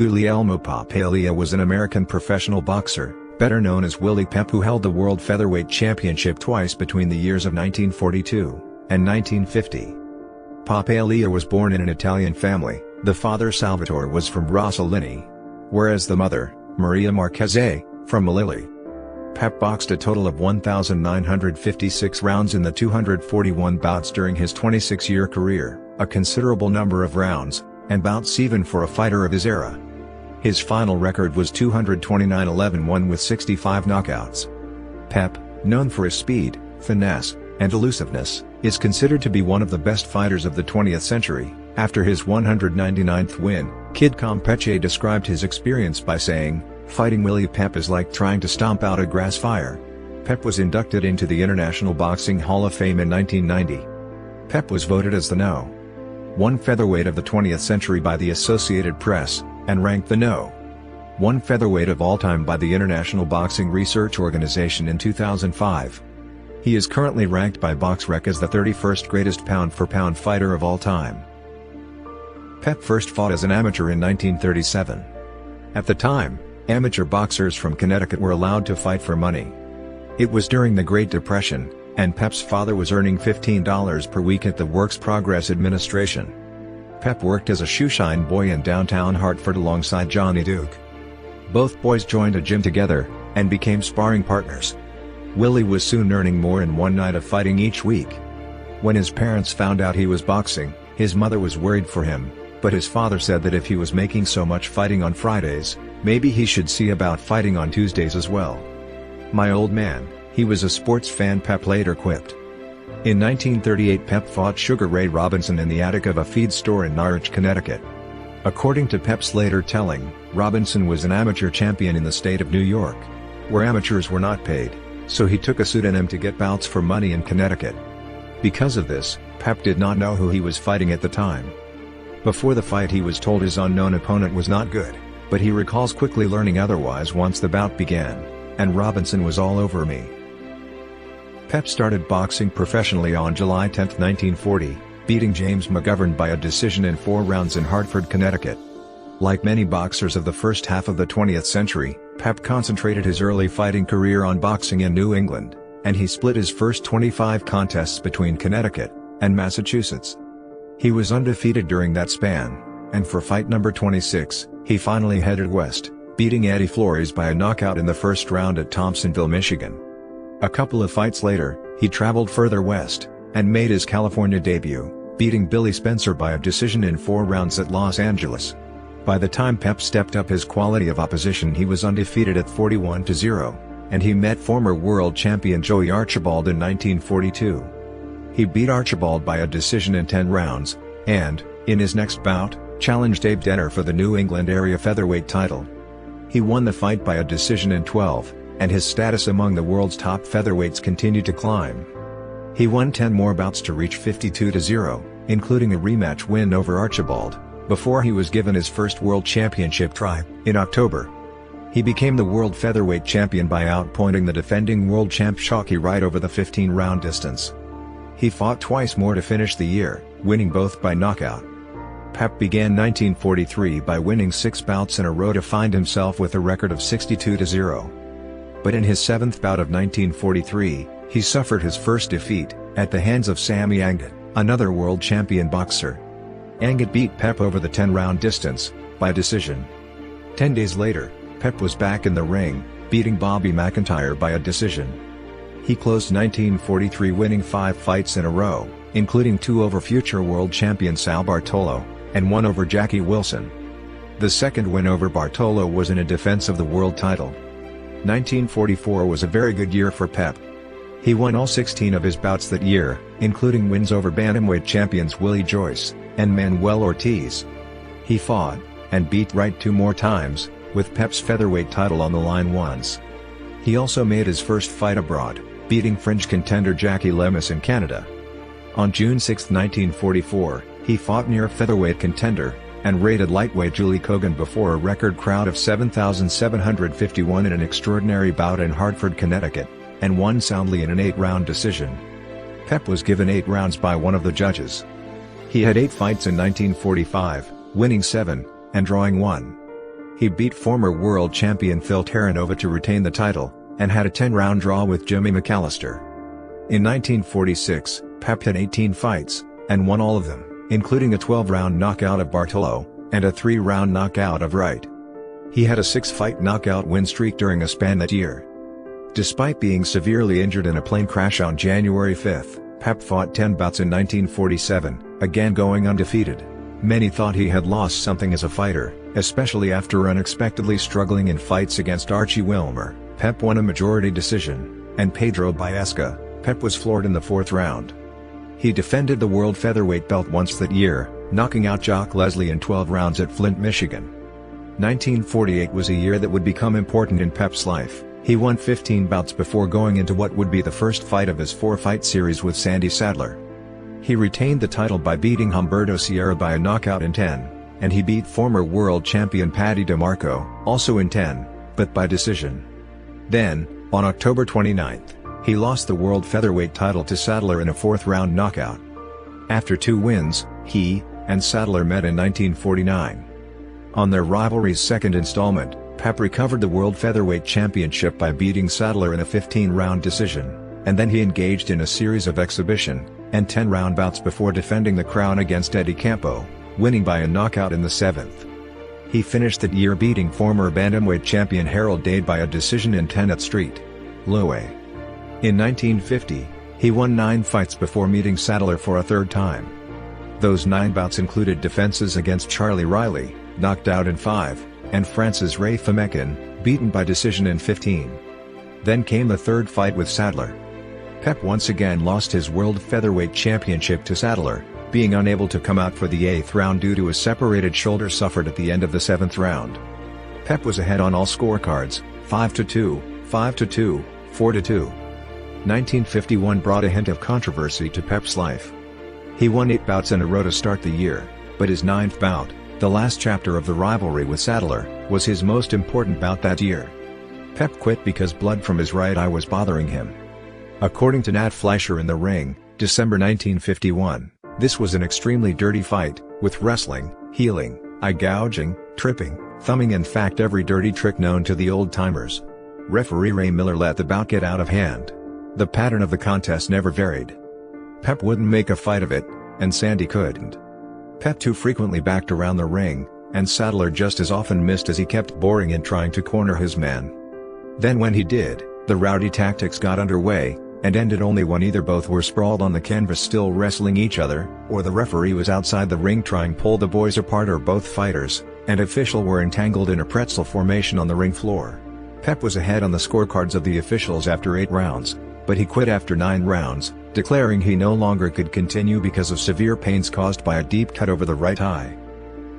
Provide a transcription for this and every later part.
Guglielmo Papaleo was an American professional boxer, better known as Willie Pep, who held the World Featherweight Championship twice between the years of 1942 and 1950. Papaleo was born in an Italian family. The father, Salvatore, was from Rosolini, whereas the mother, Maria Marchese, from Melilli. Pep boxed a total of 1,956 rounds in the 241 bouts during his 26-year career, a considerable number of rounds, and bouts even for a fighter of his era. His final record was 229-11-1 with 65 knockouts. Pep, known for his speed, finesse, and elusiveness, is considered to be one of the best fighters of the 20th century. After his 199th win, Kid Campeche described his experience by saying, "Fighting Willie Pep is like trying to stomp out a grass fire." Pep was inducted into the International Boxing Hall of Fame in 1990. Pep was voted as the No. 1 featherweight of the 20th century by the Associated Press, and ranked the No. 1 featherweight of all time by the International Boxing Research Organization in 2005. He is currently ranked by BoxRec as the 31st greatest pound-for-pound fighter of all time. Pep first fought as an amateur in 1937. At the time, amateur boxers from Connecticut were allowed to fight for money. It was during the Great Depression, and Pep's father was earning $15 per week at the Works Progress Administration. Pep worked as a shoeshine boy in downtown Hartford alongside Johnny Duke. Both boys joined a gym together, and became sparring partners. Willie was soon earning more in one night of fighting each week. When his parents found out he was boxing, his mother was worried for him, but his father said that if he was making so much fighting on Fridays, maybe he should see about fighting on Tuesdays as well. "My old man, he was a sports fan," Pep later quipped. In 1938, Pep fought Sugar Ray Robinson in the attic of a feed store in Norwich, Connecticut. According to Pep's later telling, Robinson was an amateur champion in the state of New York, where amateurs were not paid, so he took a pseudonym to get bouts for money in Connecticut. Because of this, Pep did not know who he was fighting at the time. Before the fight, he was told his unknown opponent was not good, but he recalls quickly learning otherwise once the bout began, and Robinson was all over me. Pep started boxing professionally on July 10, 1940, beating James McGovern by a decision in 4 rounds in Hartford, Connecticut. Like many boxers of the first half of the 20th century, Pep concentrated his early fighting career on boxing in New England, and he split his first 25 contests between Connecticut and Massachusetts. He was undefeated during that span, and for fight number 26, he finally headed west, beating Eddie Flores by a knockout in the first round at Thompsonville, Michigan. A couple of fights later, he traveled further west, and made his California debut, beating Billy Spencer by a decision in 4 rounds at Los Angeles. By the time Pep stepped up his quality of opposition, he was undefeated at 41-0, and he met former world champion Joey Archibald in 1942. He beat Archibald by a decision in 10 rounds, and, in his next bout, challenged Abe Denner for the New England area featherweight title. He won the fight by a decision in 12, and his status among the world's top featherweights continued to climb. He won 10 more bouts to reach 52-0, including a rematch win over Archibald, before he was given his first world championship try, in October. He became the world featherweight champion by outpointing the defending world champ Shockey Wright over the 15-round distance. He fought twice more to finish the year, winning both by knockout. Pep began 1943 by winning 6 bouts in a row to find himself with a record of 62-0. But in his 7th bout of 1943, he suffered his first defeat, at the hands of Sammy Angat, another world champion boxer. Angat beat Pep over the 10-round distance, by decision. 10 days later, Pep was back in the ring, beating Bobby McIntyre by a decision. He closed 1943 winning 5 fights in a row, including 2 over future world champion Sal Bartolo, and 1 over Jackie Wilson. The second win over Bartolo was in a defense of the world title. 1944 was a very good year for Pep. He won all 16 of his bouts that year, including wins over bantamweight champions Willie Joyce and Manuel Ortiz. He fought, and beat Wright 2 more times, with Pep's featherweight title on the line once. He also made his first fight abroad, beating fringe contender Jackie Lemus in Canada. On June 6, 1944, he fought near featherweight contender, and rated lightweight Julie Kogan before a record crowd of 7,751 in an extraordinary bout in Hartford, Connecticut, and won soundly in an 8-round decision. Pep was given 8 rounds by one of the judges. He had 8 fights in 1945, winning 7, and drawing 1. He beat former world champion Phil Terranova to retain the title, and had a 10-round draw with Jimmy McAllister. In 1946, Pep had 18 fights, and won all of them, including a 12-round knockout of Bartolo, and a 3-round knockout of Wright. He had a 6-fight knockout win streak during a span that year. Despite being severely injured in a plane crash on January 5, Pep fought 10 bouts in 1947, again going undefeated. Many thought he had lost something as a fighter, especially after unexpectedly struggling in fights against Archie Wilmer. Pep won a majority decision, and Pedro Biesca. Pep was floored in the 4th round. He defended the World Featherweight belt once that year, knocking out Jock Leslie in 12 rounds at Flint, Michigan. 1948 was a year that would become important in Pep's life. He won 15 bouts before going into what would be the first fight of his 4-fight series with Sandy Sadler. He retained the title by beating Humberto Sierra by a knockout in 10, and he beat former world champion Paddy DeMarco, also in 10, but by decision. Then, on October 29, he lost the World Featherweight title to Sadler in a 4th-round knockout. After 2 wins, he and Sadler met in 1949. On their rivalry's second installment, Pep recovered the World Featherweight Championship by beating Sadler in a 15-round decision, and then he engaged in a series of exhibition and 10-round bouts before defending the crown against Eddie Campo, winning by a knockout in the 7th. He finished that year beating former bantamweight champion Harold Dade by a decision in 10 at Street Louis. In 1950, he won 9 fights before meeting Sadler for a 3rd time. Those 9 bouts included defenses against Charlie Riley, knocked out in 5, and Francis Ray Famekin, beaten by decision in 15. Then came the 3rd fight with Sadler. Pep once again lost his World Featherweight Championship to Sadler, being unable to come out for the 8th round due to a separated shoulder suffered at the end of the 7th round. Pep was ahead on all scorecards, 5-2, 5-2, 4-2. 1951 brought a hint of controversy to Pep's life. He won 8 bouts in a row to start the year, but his 9th bout, the last chapter of the rivalry with Sadler, was his most important bout that year. Pep quit because blood from his right eye was bothering him. According to Nat Fleischer in the Ring, December 1951, this was an extremely dirty fight, with wrestling, heeling, eye gouging, tripping, thumbing, in fact every dirty trick known to the old-timers. Referee Ray Miller let the bout get out of hand. The pattern of the contest never varied. Pep wouldn't make a fight of it, and Sandy couldn't. Pep too frequently backed around the ring, and Sadler just as often missed as he kept boring in trying to corner his man. Then when he did, the rowdy tactics got underway, and ended only when either both were sprawled on the canvas still wrestling each other, or the referee was outside the ring trying to pull the boys apart, or both fighters and official were entangled in a pretzel formation on the ring floor. Pep was ahead on the scorecards of the officials after 8 rounds, but he quit after 9 rounds, declaring he no longer could continue because of severe pains caused by a deep cut over the right eye.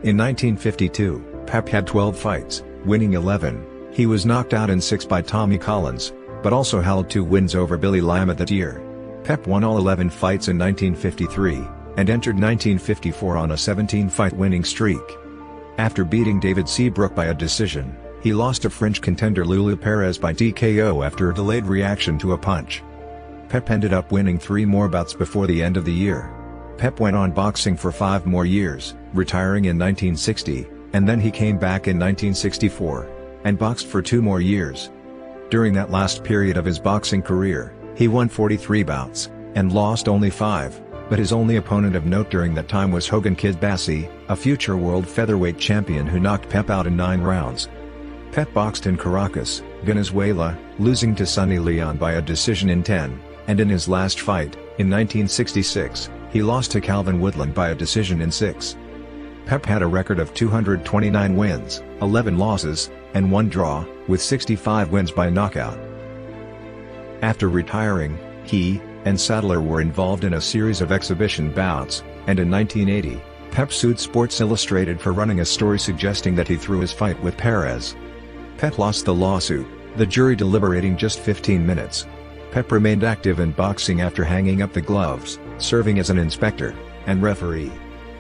In 1952, Pep had 12 fights, winning 11. He was knocked out in 6 by Tommy Collins, but also held 2 wins over Billy Lima that year. Pep won all 11 fights in 1953, and entered 1954 on a 17-fight winning streak. After beating David Seabrook by a decision, he lost to French contender Lulu Perez by TKO after a delayed reaction to a punch. Pep ended up winning 3 more bouts before the end of the year. Pep went on boxing for 5 more years, retiring in 1960, and then he came back in 1964, and boxed for 2 more years. During that last period of his boxing career, he won 43 bouts, and lost only 5, but his only opponent of note during that time was Hogan Kid Bassi, a future world featherweight champion who knocked Pep out in 9 rounds. Pep boxed in Caracas, Venezuela, losing to Sonny Leon by a decision in 10, and in his last fight, in 1966, he lost to Calvin Woodland by a decision in 6. Pep had a record of 229 wins, 11 losses, and 1 draw, with 65 wins by knockout. After retiring, he and Sadler were involved in a series of exhibition bouts, and in 1980, Pep sued Sports Illustrated for running a story suggesting that he threw his fight with Perez. Pep lost the lawsuit, the jury deliberating just 15 minutes. Pep remained active in boxing after hanging up the gloves, serving as an inspector and referee.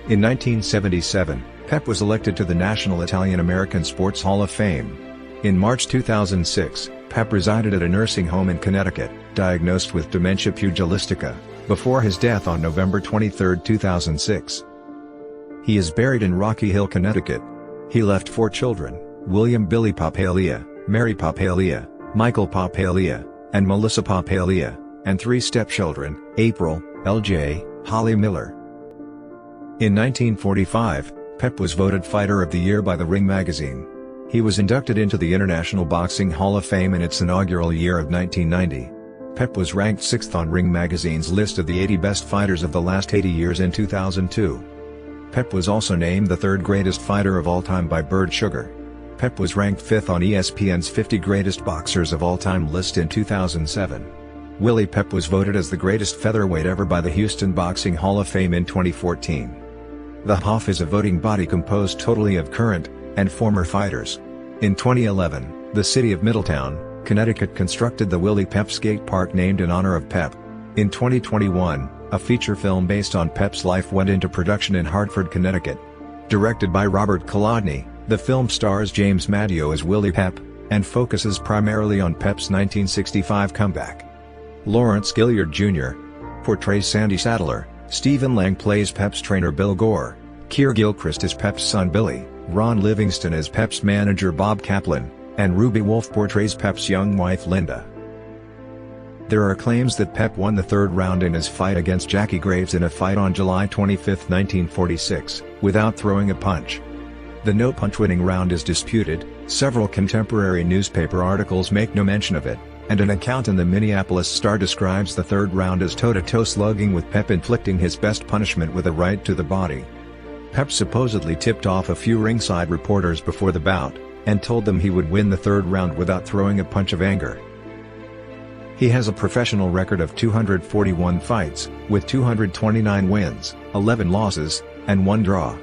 In 1977, Pep was elected to the National Italian-American Sports Hall of Fame. In March 2006, Pep resided at a nursing home in Connecticut, diagnosed with dementia pugilistica, before his death on November 23, 2006. He is buried in Rocky Hill, Connecticut. He left 4 children, William Billy Papaleo, Mary Papaleo, Michael Papaleo, and Melissa Papaleo, and 3 stepchildren, April, L.J., Holly Miller. In 1945, Pep was voted Fighter of the Year by the Ring magazine. He was inducted into the International Boxing Hall of Fame in its inaugural year of 1990. Pep was ranked 6th on Ring magazine's list of the 80 best fighters of the last 80 years in 2002. Pep was also named the 3rd greatest fighter of all time by Bird Sugar. Pep was ranked 5th on ESPN's 50 greatest boxers of all time list in 2007. Willie Pep was voted as the greatest featherweight ever by the Houston Boxing Hall of Fame in 2014. The HOF is a voting body composed totally of current and former fighters. In 2011, the city of Middletown, Connecticut constructed the Willie Pep skate park named in honor of Pep. In 2021, a feature film based on Pep's life went into production in Hartford, Connecticut. Directed by Robert Kolodny, the film stars James Madio as Willie Pep, and focuses primarily on Pep's 1965 comeback. Lawrence Gilliard Jr. portrays Sandy Saddler, Stephen Lang plays Pep's trainer Bill Gore, Keir Gilchrist is Pep's son Billy, Ron Livingston is Pep's manager Bob Kaplan, and Ruby Wolf portrays Pep's young wife Linda. There are claims that Pep won the 3rd round in his fight against Jackie Graves in a fight on July 25, 1946, without throwing a punch. The no-punch winning round is disputed, several contemporary newspaper articles make no mention of it, and an account in the Minneapolis Star describes the 3rd round as toe-to-toe slugging with Pep inflicting his best punishment with a right to the body. Pep supposedly tipped off a few ringside reporters before the bout, and told them he would win the 3rd round without throwing a punch of anger. He has a professional record of 241 fights, with 229 wins, 11 losses, and 1 draw.